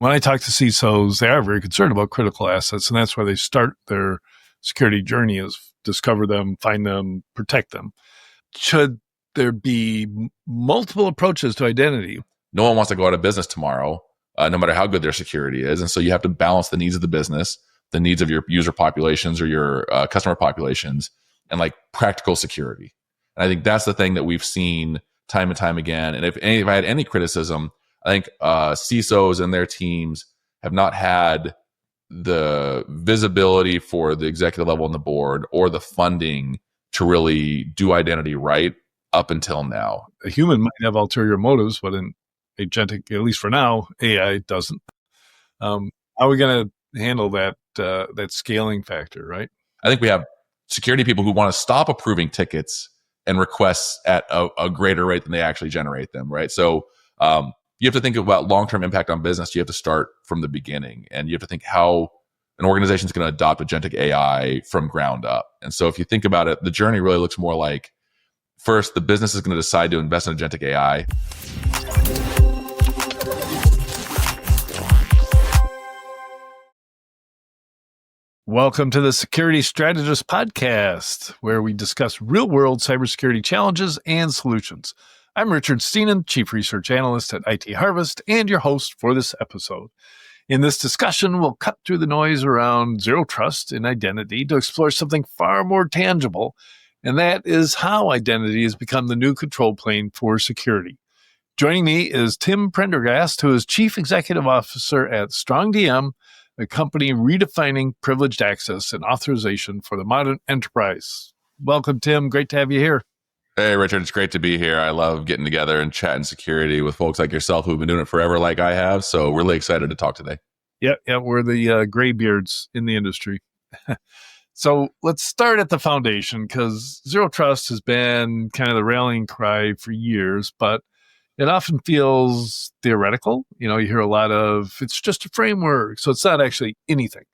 When I talk to CISOs, they are very concerned about critical assets, and that's why they start their security journey is discover them, find them, protect them. Should there be multiple approaches to identity? No one wants to go out of business tomorrow, no matter how good their security is. And so you have to balance the needs of the business, the needs of your user populations or your customer populations, and like practical security. And I think that's the thing that we've seen time and time again. And if I had any criticism, I think CISOs and their teams have not had the visibility for the executive level on the board or the funding to really do identity right up until now. A human might have ulterior motives, but in agentic, at least for now, AI doesn't. How are we going to handle that scaling factor, right? I think we have security people who want to stop approving tickets and requests at a greater rate than they actually generate them, right? So you have to think about long-term impact on business. You have to start from the beginning, and you have to think how an organization is going to adopt agentic AI from ground up. And so if you think about it, the journey really looks more like, first, the business is going to decide to invest in agentic AI. Welcome to the Security Strategist Podcast, where we discuss real-world cybersecurity challenges and solutions. I'm Richard Stiennon, Chief Research Analyst at IT Harvest, and your host for this episode. In this discussion, we'll cut through the noise around zero trust and identity to explore something far more tangible, and that is how identity has become the new control plane for security. Joining me is Tim Prendergast, who is Chief Executive Officer at StrongDM, a company redefining privileged access and authorization for the modern enterprise. Welcome, Tim. Great to have you here. Hey, Richard. It's great to be here. I love getting together and chatting security with folks like yourself who've been doing it forever like I have. So really excited to talk today. Yeah, we're the graybeards in the industry. So let's start at the foundation, because zero trust has been kind of the rallying cry for years, but it often feels theoretical. You hear a lot of, it's just a framework, so it's not actually anything.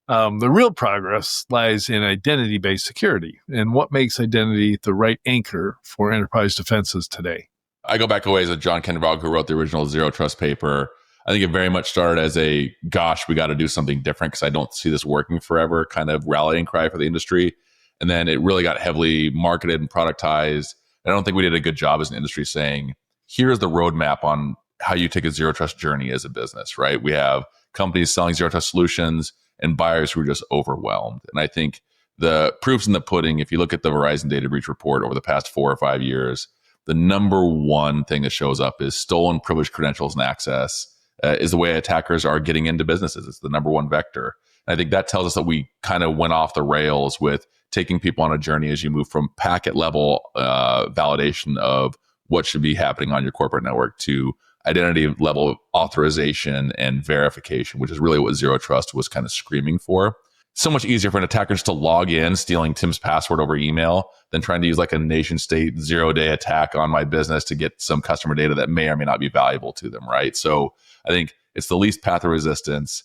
The real progress lies in identity-based security and what makes identity the right anchor for enterprise defenses today. I go back a ways with John Kindervag, who wrote the original Zero Trust paper. I think it very much started as a, gosh, we got to do something different because I don't see this working forever kind of rallying cry for the industry. And then it really got heavily marketed and productized. I don't think we did a good job as an industry saying, here's the roadmap on how you take a zero trust journey as a business, right? We have companies selling zero trust solutions and buyers who are just overwhelmed. And I think the proof's in the pudding. If you look at the Verizon data breach report over the past 4 or 5 years, the number one thing that shows up is stolen privileged credentials and access is the way attackers are getting into businesses. It's the number one vector. And I think that tells us that we kind of went off the rails with taking people on a journey as you move from packet level validation of what should be happening on your corporate network to identity level authorization and verification, which is really what zero trust was kind of screaming for. So much easier for an attacker just to log in, stealing Tim's password over email, than trying to use like a nation state 0-day attack on my business to get some customer data that may or may not be valuable to them, right? So I think it's the least path of resistance.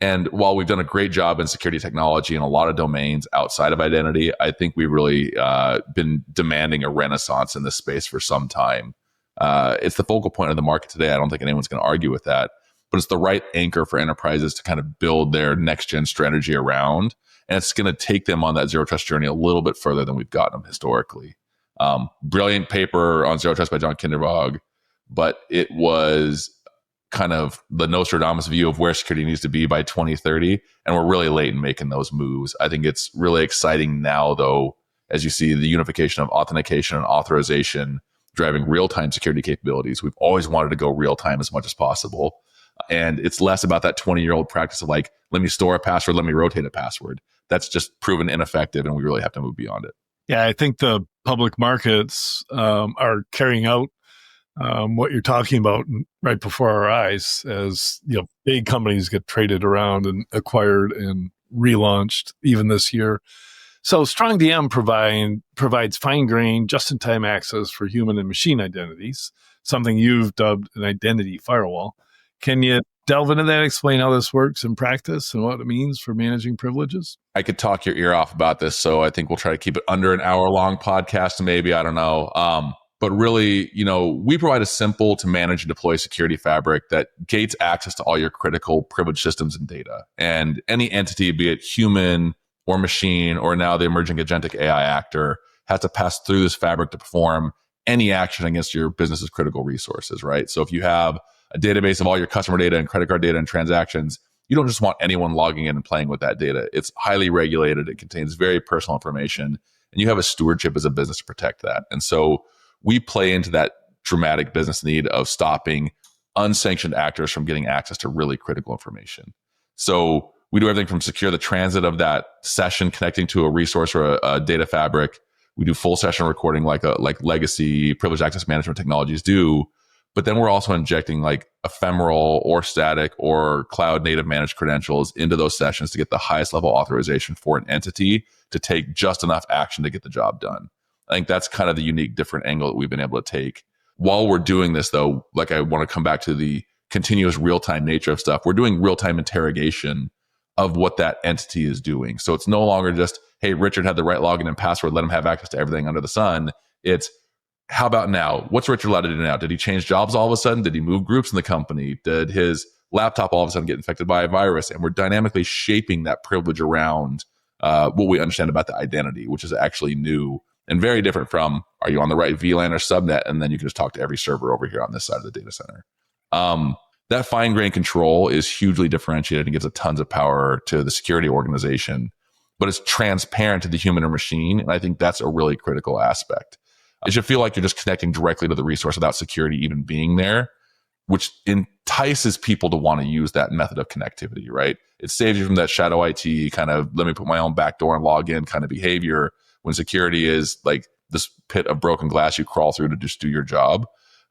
And while we've done a great job in security technology in a lot of domains outside of identity, I think we've really been demanding a renaissance in this space for some time. It's the focal point of the market today. I don't think anyone's going to argue with that, but it's the right anchor for enterprises to kind of build their next gen strategy around. And it's going to take them on that zero trust journey a little bit further than we've gotten them historically. Brilliant paper on zero trust by John Kindervag, but it was kind of the Nostradamus view of where security needs to be by 2030. And we're really late in making those moves. I think it's really exciting now, though, as you see the unification of authentication and authorization driving real-time security capabilities. We've always wanted to go real-time as much as possible. And it's less about that 20-year-old practice of like, let me store a password, let me rotate a password. That's just proven ineffective, and we really have to move beyond it. Yeah, I think the public markets are carrying out what you're talking about right before our eyes, as big companies get traded around and acquired and relaunched even this year. So StrongDM provides fine-grained, just-in-time access for human and machine identities, something you've dubbed an identity firewall. Can you delve into that, explain how this works in practice and what it means for managing privileges? I could talk your ear off about this, so I think we'll try to keep it under an hour-long podcast, maybe. I don't know. But really, we provide a simple to manage and deploy security fabric that gates access to all your critical privileged systems and data. And any entity, be it human or machine, or now the emerging agentic AI actor, has to pass through this fabric to perform any action against your business's critical resources, right? So if you have a database of all your customer data and credit card data and transactions, you don't just want anyone logging in and playing with that data. It's highly regulated. It contains very personal information, and you have a stewardship as a business to protect that. And so we play into that dramatic business need of stopping unsanctioned actors from getting access to really critical information. So we do everything from secure the transit of that session connecting to a resource or a data fabric. We do full session recording like legacy privileged access management technologies do. But then we're also injecting like ephemeral or static or cloud native managed credentials into those sessions to get the highest level authorization for an entity to take just enough action to get the job done. I think that's kind of the unique different angle that we've been able to take. While we're doing this though, like I want to come back to the continuous real-time nature of stuff. We're doing real-time interrogation of what that entity is doing. So it's no longer just, hey, Richard had the right login and password, let him have access to everything under the sun. It's, how about now? What's Richard allowed to do now? Did he change jobs all of a sudden? Did he move groups in the company? Did his laptop all of a sudden get infected by a virus? And we're dynamically shaping that privilege around what we understand about the identity, which is actually new and very different from, are you on the right VLAN or subnet? And then you can just talk to every server over here on this side of the data center. That fine-grained control is hugely differentiated and gives a tons of power to the security organization, but it's transparent to the human or machine. And I think that's a really critical aspect. It should feel like you're just connecting directly to the resource without security even being there, which entices people to want to use that method of connectivity, right? It saves you from that shadow IT kind of, let me put my own backdoor and log in kind of behavior, when security is like this pit of broken glass you crawl through to just do your job.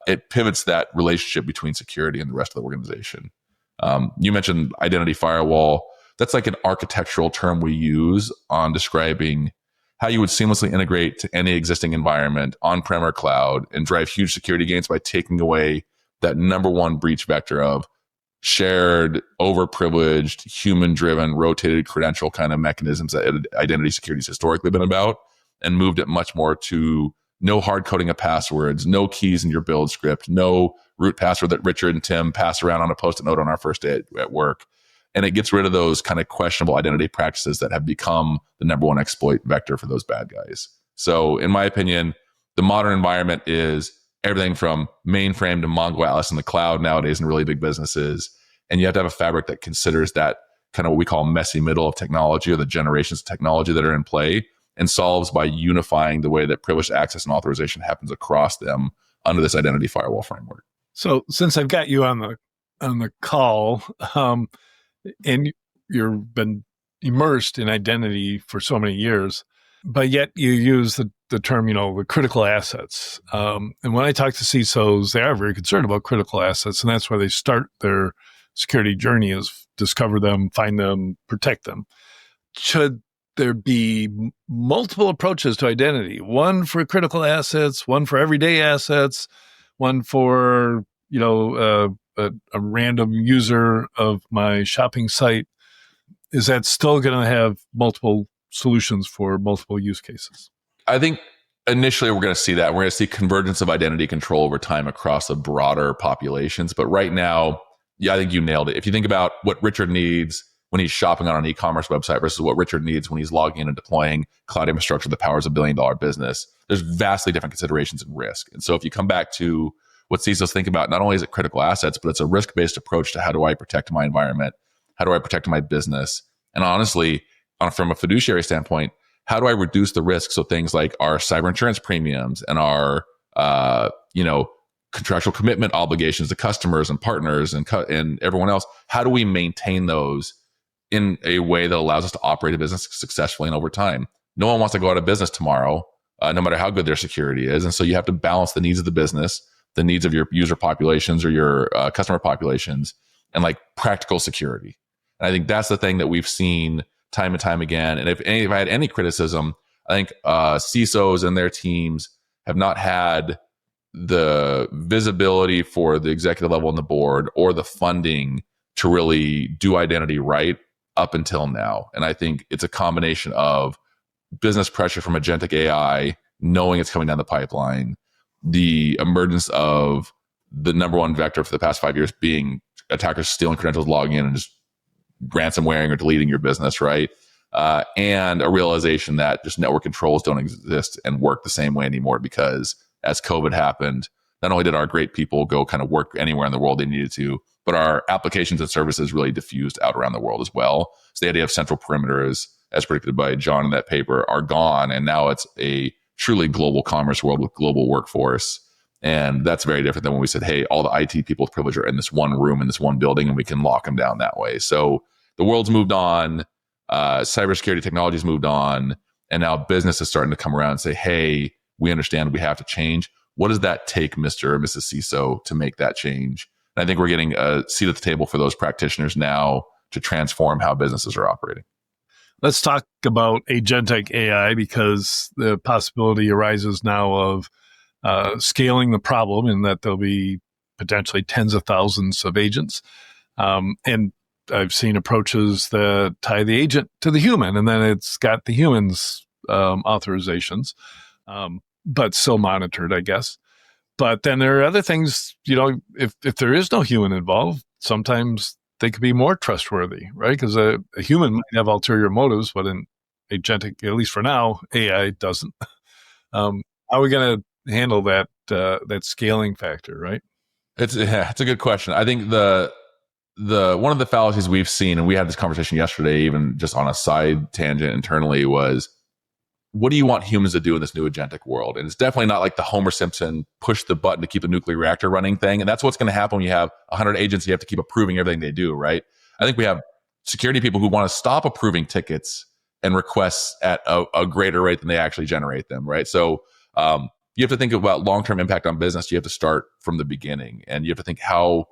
It pivots that relationship between security and the rest of the organization. You mentioned identity firewall. That's like an architectural term we use on describing how you would seamlessly integrate to any existing environment, on-prem or cloud, and drive huge security gains by taking away that number one breach vector of shared, overprivileged, human-driven, rotated credential kind of mechanisms that identity security has historically been about, and moved it much more to no hard coding of passwords, no keys in your build script, no root password that Richard and Tim pass around on a post-it note on our first day at work. And it gets rid of those kind of questionable identity practices that have become the number one exploit vector for those bad guys. So in my opinion, the modern environment is everything from mainframe to Mongo Atlas in the cloud nowadays in really big businesses. And you have to have a fabric that considers that kind of what we call messy middle of technology, or the generations of technology that are in play, and solves by unifying the way that privileged access and authorization happens across them under this identity firewall framework. So since I've got you on the call, and you've been immersed in identity for so many years, but yet you use the term, the critical assets. And when I talk to CISOs, they are very concerned about critical assets, and that's where they start their security journey, is discover them, find them, protect them. Should there be multiple approaches to identity? One for critical assets, one for everyday assets, one for, a random user of my shopping site? Is that still going to have multiple solutions for multiple use cases? I think initially we're going to see that. We're going to see convergence of identity control over time across the broader populations. But right now, yeah, I think you nailed it. If you think about what Richard needs when he's shopping on an e-commerce website versus what Richard needs when he's logging in and deploying cloud infrastructure that powers $1 billion business, there's vastly different considerations and risk. And so if you come back to what CISOs think about, not only is it critical assets, but it's a risk-based approach to how do I protect my environment? How do I protect my business? And honestly, from a fiduciary standpoint, how do I reduce the risk? So things like our cyber insurance premiums and our, contractual commitment obligations to customers and partners and everyone else, how do we maintain those in a way that allows us to operate a business successfully and over time? No one wants to go out of business tomorrow, no matter how good their security is. And so you have to balance the needs of the business, the needs of your user populations or your customer populations, and like practical security. And I think that's the thing that we've seen time and time again. And if I had any criticism, I think CISOs and their teams have not had the visibility for the executive level and the board or the funding to really do identity right up until now. And I think it's a combination of business pressure from agentic AI, knowing it's coming down the pipeline, the emergence of the number one vector for the past 5 years being attackers stealing credentials, logging in, and just ransomwaring or deleting your business, right? And a realization that just network controls don't exist and work the same way anymore, because as COVID happened, not only did our great people go kind of work anywhere in the world they needed to, but our applications and services really diffused out around the world as well. So the idea of central perimeters, as predicted by John in that paper, are gone. And now it's a truly global commerce world with global workforce. And that's very different than when we said, hey, all the IT people with privilege are in this one room, in this one building, and we can lock them down that way. So the world's moved on. Cybersecurity technology's moved on. And now business is starting to come around and say, hey, we understand we have to change. What does that take, Mr. or Mrs. CISO, to make that change? And I think we're getting a seat at the table for those practitioners now to transform how businesses are operating. Let's talk about agentic AI, because the possibility arises now of scaling the problem, in that there'll be potentially tens of thousands of agents. And I've seen approaches that tie the agent to the human, and then it's got the human's authorizations, but still monitored, I guess. But then there are other things, if there is no human involved, sometimes they could be more trustworthy, right? Because a human might have ulterior motives, but an agentic, at least for now, AI doesn't. How are we going to handle that scaling factor, right? It's a good question. I think the one of the fallacies we've seen, and we had this conversation yesterday, even just on a side tangent internally, was, what do you want humans to do in this new agentic world? And it's definitely not like the Homer Simpson push the button to keep the nuclear reactor running thing. And that's what's going to happen when you have 100 agents. You have to keep approving everything they do, right? I think we have security people who want to stop approving tickets and requests at a greater rate than they actually generate them, right? So you have to think about long-term impact on business. You have to start from the beginning, and you have to think how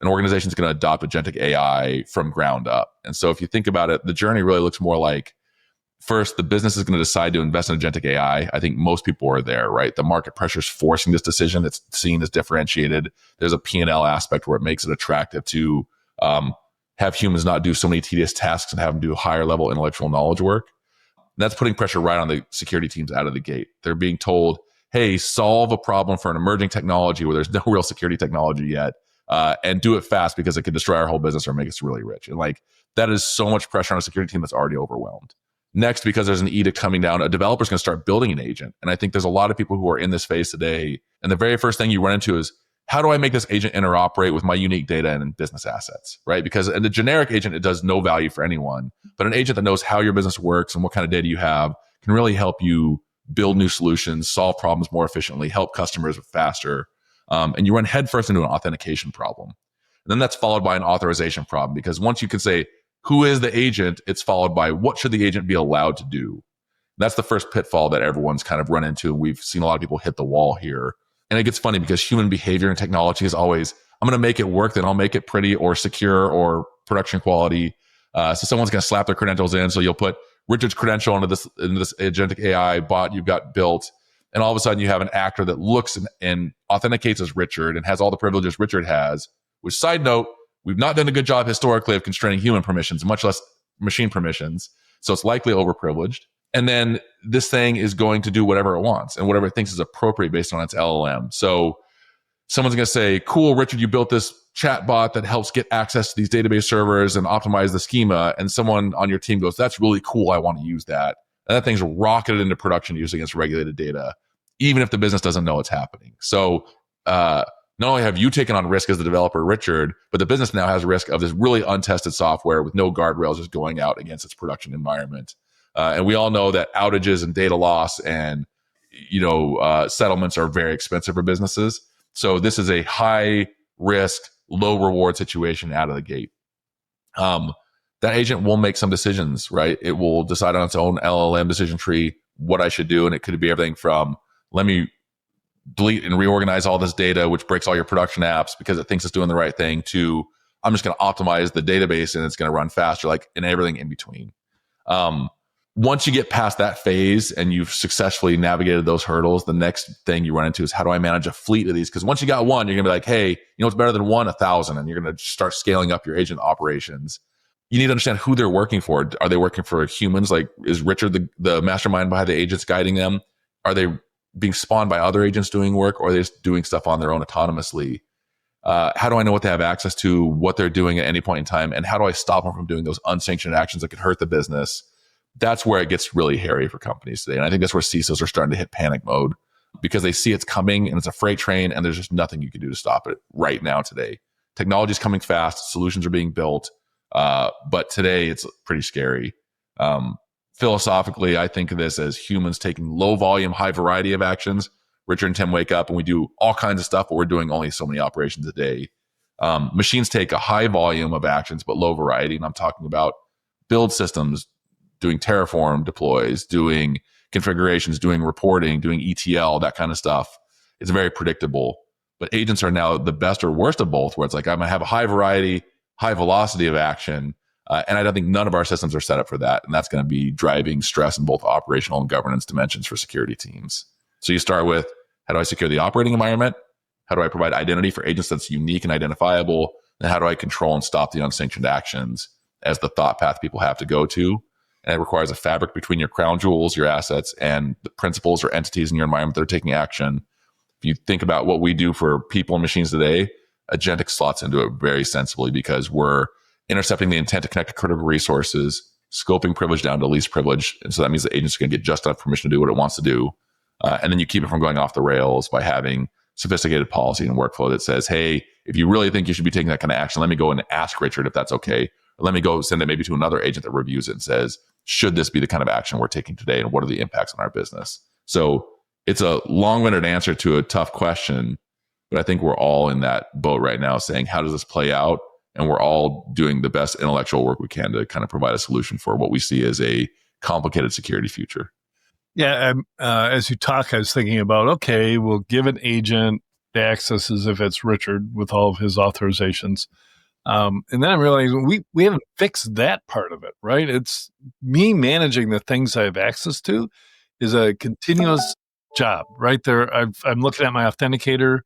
an organization is going to adopt agentic AI from ground up. And so if you think about it, the journey really looks more like, first, the business is going to decide to invest in agentic AI. I think most people are there, right? The market pressure is forcing this decision. It's seen as differentiated. There's a P&L aspect where it makes it attractive to have humans not do so many tedious tasks and have them do higher level intellectual knowledge work. And that's putting pressure right on the security teams out of the gate. They're being told, hey, solve a problem for an emerging technology where there's no real security technology yet, and do it fast, because it could destroy our whole business or make us really rich. And that is so much pressure on a security team that's already overwhelmed. Next, because there's an edict coming down, a developer's going to start building an agent. And I think there's a lot of people who are in this phase today. And the very first thing you run into is, how do I make this agent interoperate with my unique data and business assets, right? Because in the generic agent, it does no value for anyone. But an agent that knows how your business works and what kind of data you have can really help you build new solutions, solve problems more efficiently, help customers faster. And you run headfirst into an authentication problem. And then that's followed by an authorization problem, because once you can say, who is the agent, it's followed by, what should the agent be allowed to do? That's the first pitfall that everyone's kind of run into. We've seen a lot of people hit the wall here. And it gets funny, because human behavior and technology is always, I'm going to make it work, then I'll make it pretty or secure or production quality. So someone's going to slap their credentials in. So you'll put Richard's credential into this agentic AI bot you've got built. And all of a sudden you have an actor that looks and authenticates as Richard and has all the privileges Richard has, which, side note, we've not done a good job historically of constraining human permissions, much less machine permissions. So it's likely overprivileged. And then this thing is going to do whatever it wants and whatever it thinks is appropriate based on its LLM. So someone's going to say, cool, Richard, you built this chat bot that helps get access to these database servers and optimize the schema. And someone on your team goes, that's really cool, I want to use that. And that thing's rocketed into production using its regulated data, even if the business doesn't know it's happening. So not only have you taken on risk as the developer, Richard, but the business now has risk of this really untested software with no guardrails just going out against its production environment. And we all know that outages and data loss and settlements are very expensive for businesses. So this is a high risk, low reward situation out of the gate. That agent will make some decisions, right? It will decide on its own LLM decision tree what I should do. And it could be everything from, let me delete and reorganize all this data, which breaks all your production apps because it thinks it's doing the right thing, to, I'm just going to optimize the database and it's going to run faster, and everything in between. Once you get past that phase and you've successfully navigated those hurdles, the next thing you run into is, how do I manage a fleet of these? Because once you got one, you're going to be like, hey, what's better than 1,000? And you're going to start scaling up your agent operations. You need to understand who they're working for. Are they working for humans? Is Richard the mastermind behind the agents guiding them? Are they being spawned by other agents doing work, or are they just doing stuff on their own autonomously? How do I know what they have access to, what they're doing at any point in time, and how do I stop them from doing those unsanctioned actions that could hurt the business? That's where it gets really hairy for companies today. And I think that's where CISOs are starting to hit panic mode because they see it's coming and it's a freight train and there's just nothing you can do to stop it right now today. Technology is coming fast. Solutions are being built. But today it's pretty scary. Philosophically, I think of this as humans taking low volume, high variety of actions. Richard and Tim wake up and we do all kinds of stuff, but we're doing only so many operations a day. Machines take a high volume of actions, but low variety. And I'm talking about build systems, doing Terraform deploys, doing configurations, doing reporting, doing ETL, that kind of stuff. It's very predictable. But agents are now the best or worst of both, where it's like I'm going to have a high variety, high velocity of action. And I don't think none of our systems are set up for that. And that's going to be driving stress in both operational and governance dimensions for security teams. So you start with, how do I secure the operating environment? How do I provide identity for agents that's unique and identifiable? And how do I control and stop the unsanctioned actions as the thought path people have to go to? And it requires a fabric between your crown jewels, your assets, and the principles or entities in your environment that are taking action. If you think about what we do for people and machines today, Agentic slots into it very sensibly because we're intercepting the intent to connect to critical resources, scoping privilege down to least privilege. And so that means the agent's going to get just enough permission to do what it wants to do. And then you keep it from going off the rails by having sophisticated policy and workflow that says, hey, if you really think you should be taking that kind of action, let me go and ask Richard if that's okay. Or let me go send it maybe to another agent that reviews it and says, should this be the kind of action we're taking today? And what are the impacts on our business? So it's a long-winded answer to a tough question, but I think we're all in that boat right now saying, how does this play out? And we're all doing the best intellectual work we can to kind of provide a solution for what we see as a complicated security future. Yeah, as you talk, I was thinking about, okay, we'll give an agent the access as if it's Richard with all of his authorizations. And then I'm realizing we haven't fixed that part of it, right? It's me managing the things I have access to is a continuous job, right? There, I'm looking at my authenticator,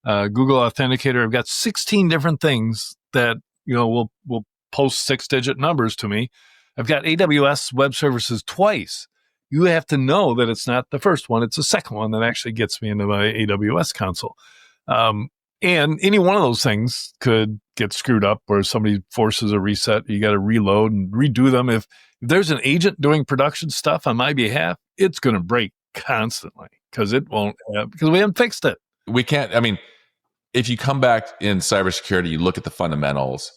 Google Authenticator. I've got 16 different things that, will post 6-digit numbers to me. I've got AWS Web Services twice. You have to know that it's not the first one. It's the second one that actually gets me into my AWS console. And any one of those things could get screwed up where somebody forces a reset. You got to reload and redo them. If there's an agent doing production stuff on my behalf, it's going to break constantly because it won't because we haven't fixed it. We can't. I mean, if you come back in cybersecurity, you look at the fundamentals.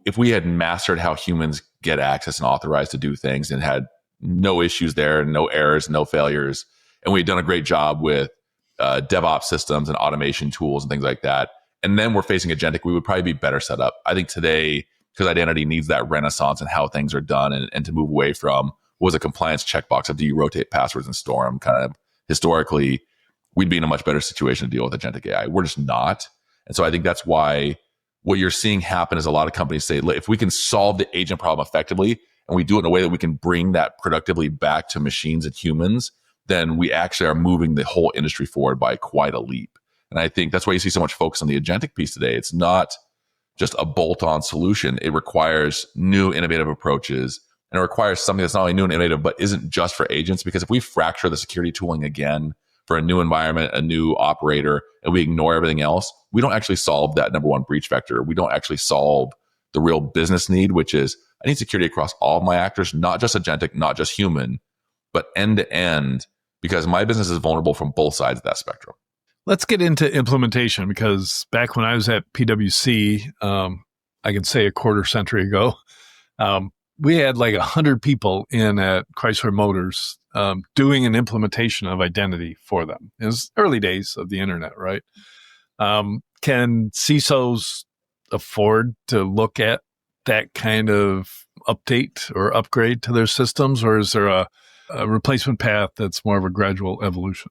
If we had mastered how humans get access and authorized to do things and had no issues there, no errors, no failures, and we've done a great job with DevOps systems and automation tools and things like that, and then we're facing agentic, we would probably be better set up. I think today, because identity needs that renaissance and how things are done and to move away from what was a compliance checkbox of do you rotate passwords and store them, kind of historically, we'd be in a much better situation to deal with agentic AI. We're just not. And so I think that's why what you're seeing happen is a lot of companies say, if we can solve the agent problem effectively, and we do it in a way that we can bring that productively back to machines and humans, then we actually are moving the whole industry forward by quite a leap. And I think that's why you see so much focus on the agentic piece today. It's not just a bolt-on solution. It requires new innovative approaches, and it requires something that's not only new and innovative, but isn't just for agents. Because if we fracture the security tooling again for a new environment, a new operator, and we ignore everything else, we don't actually solve that number one breach vector. We don't actually solve the real business need, which is I need security across all of my actors, not just agentic, not just human, but end to end, because my business is vulnerable from both sides of that spectrum. Let's get into implementation, because back when I was at PwC, I can say a quarter century ago, we had like 100 people in at Chrysler Motors doing an implementation of identity for them. It was early days of the internet, right? Can CISOs afford to look at that kind of update or upgrade to their systems, or is there a replacement path that's more of a gradual evolution?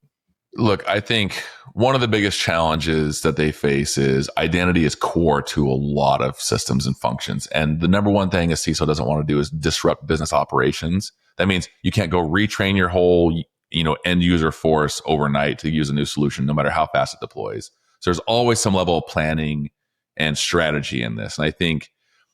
Look, I think one of the biggest challenges that they face is identity is core to a lot of systems and functions. And the number one thing a CISO doesn't want to do is disrupt business operations. That means you can't go retrain your whole, end user force overnight to use a new solution, no matter how fast it deploys. So there's always some level of planning and strategy in this. And I think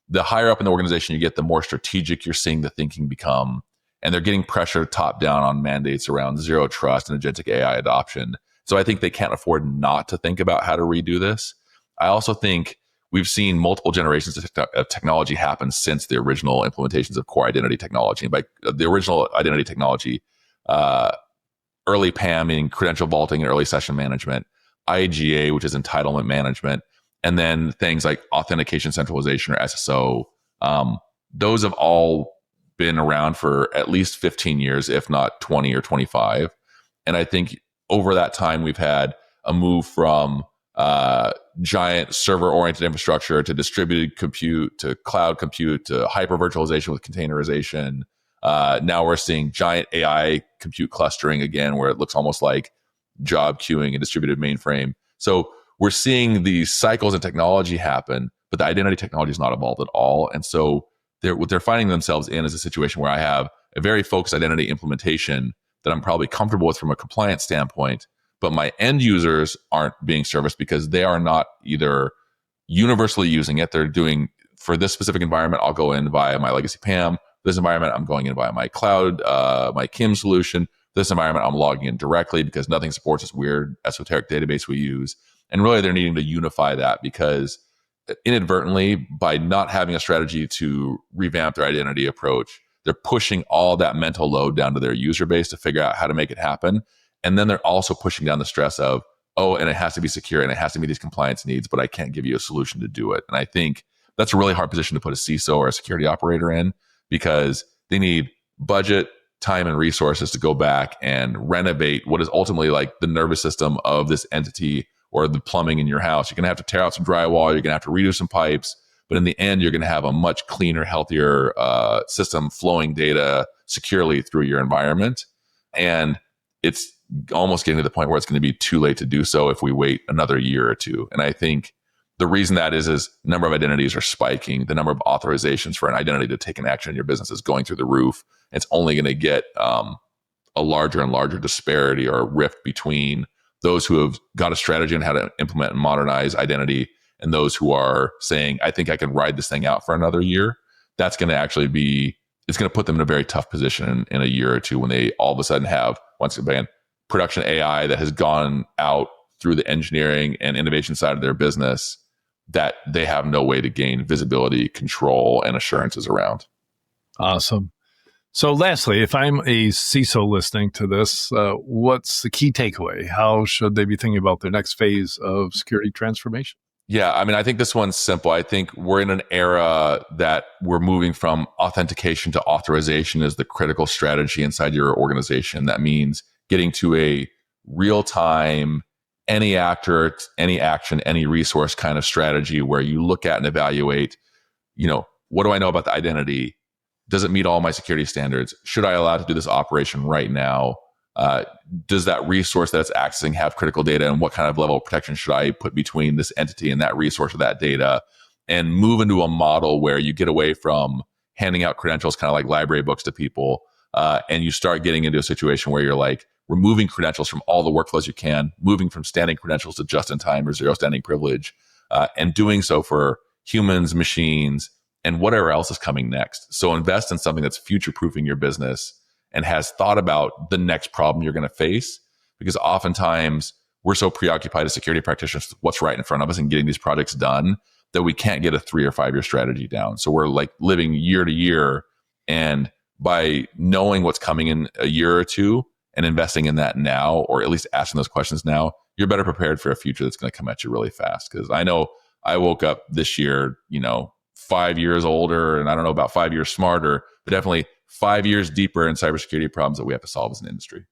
the higher up in the organization you get, the more strategic you're seeing the thinking become. and they're getting pressure top down on mandates around zero trust and agentic AI adoption. So I think they can't afford not to think about how to redo this. I also think we've seen multiple generations of technology happen since the original implementations of core identity technology. And by the original identity technology, early PAM, meaning credential vaulting and early session management, IGA, which is entitlement management, and then things like authentication centralization or SSO. Those have all been around for at least 15 years, if not 20 or 25. And I think over that time, we've had a move from giant server-oriented infrastructure to distributed compute to cloud compute to hyper virtualization with containerization. Now we're seeing giant AI compute clustering again, where it looks almost like job queuing and distributed mainframe. So we're seeing these cycles in technology happen, but the identity technology is not evolved at all. And so what they're finding themselves in is a situation where I have a very focused identity implementation that I'm probably comfortable with from a compliance standpoint, but my end users aren't being serviced because they are not either universally using it. They're doing, for this specific environment, I'll go in via my legacy PAM. This environment, I'm going in via my cloud, my KIM solution. This environment, I'm logging in directly because nothing supports this weird esoteric database we use. And really, they're needing to unify that because inadvertently, by not having a strategy to revamp their identity approach, they're pushing all that mental load down to their user base to figure out how to make it happen. And then they're also pushing down the stress of, oh, and it has to be secure and it has to meet these compliance needs, but I can't give you a solution to do it. And I think that's a really hard position to put a CISO or a security operator in because they need budget, time, and resources to go back and renovate what is ultimately like the nervous system of this entity or the plumbing in your house. You're going to have to tear out some drywall. You're going to have to redo some pipes. But in the end, you're going to have a much cleaner, healthier system flowing data securely through your environment. And it's almost getting to the point where it's going to be too late to do so if we wait another year or two. And I think the reason that is the number of identities are spiking. The number of authorizations for an identity to take an action in your business is going through the roof. It's only going to get a larger and larger disparity or rift between those who have got a strategy on how to implement and modernize identity and those who are saying, I think I can ride this thing out for another year. That's going to actually be, it's going to put them in a very tough position in a year or two when they all of a sudden have, once again, production AI that has gone out through the engineering and innovation side of their business that they have no way to gain visibility, control, and assurances around. Awesome. So lastly, if I'm a CISO listening to this, what's the key takeaway? How should they be thinking about their next phase of security transformation? Yeah, I mean, I think this one's simple. I think we're in an era that we're moving from authentication to authorization as the critical strategy inside your organization. That means getting to a real-time, any actor, any action, any resource kind of strategy where you look at and evaluate, what do I know about the identity? Does it meet all my security standards? Should I allow it to do this operation right now? Does that resource that it's accessing have critical data, and what kind of level of protection should I put between this entity and that resource or that data? And move into a model where you get away from handing out credentials, kind of like library books to people, and you start getting into a situation where you're like removing credentials from all the workflows you can, moving from standing credentials to just-in-time or zero standing privilege, and doing so for humans, machines, and whatever else is coming next. So invest in something that's future-proofing your business and has thought about the next problem you're going to face, because oftentimes we're so preoccupied as security practitioners with what's right in front of us and getting these projects done that we can't get a 3 or 5 year strategy down. So we're like living year to year, and by knowing what's coming in a year or two and investing in that now, or at least asking those questions now, you're better prepared for a future that's going to come at you really fast. Because I know I woke up this year, 5 years older, and I don't know about 5 years smarter, but definitely 5 years deeper in cybersecurity problems that we have to solve as an industry.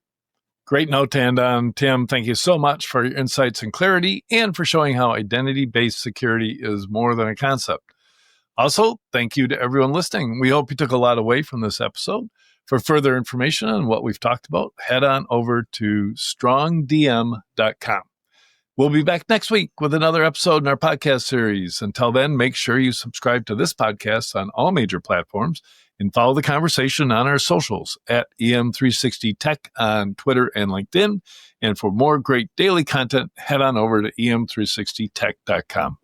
Great note to end on, Tim. Thank you so much for your insights and clarity, and for showing how identity-based security is more than a concept. Also, thank you to everyone listening. We hope you took a lot away from this episode. For further information on what we've talked about, head on over to strongdm.com. We'll be back next week with another episode in our podcast series. Until then, make sure you subscribe to this podcast on all major platforms and follow the conversation on our socials at EM360Tech on Twitter and LinkedIn. And for more great daily content, head on over to em360tech.com.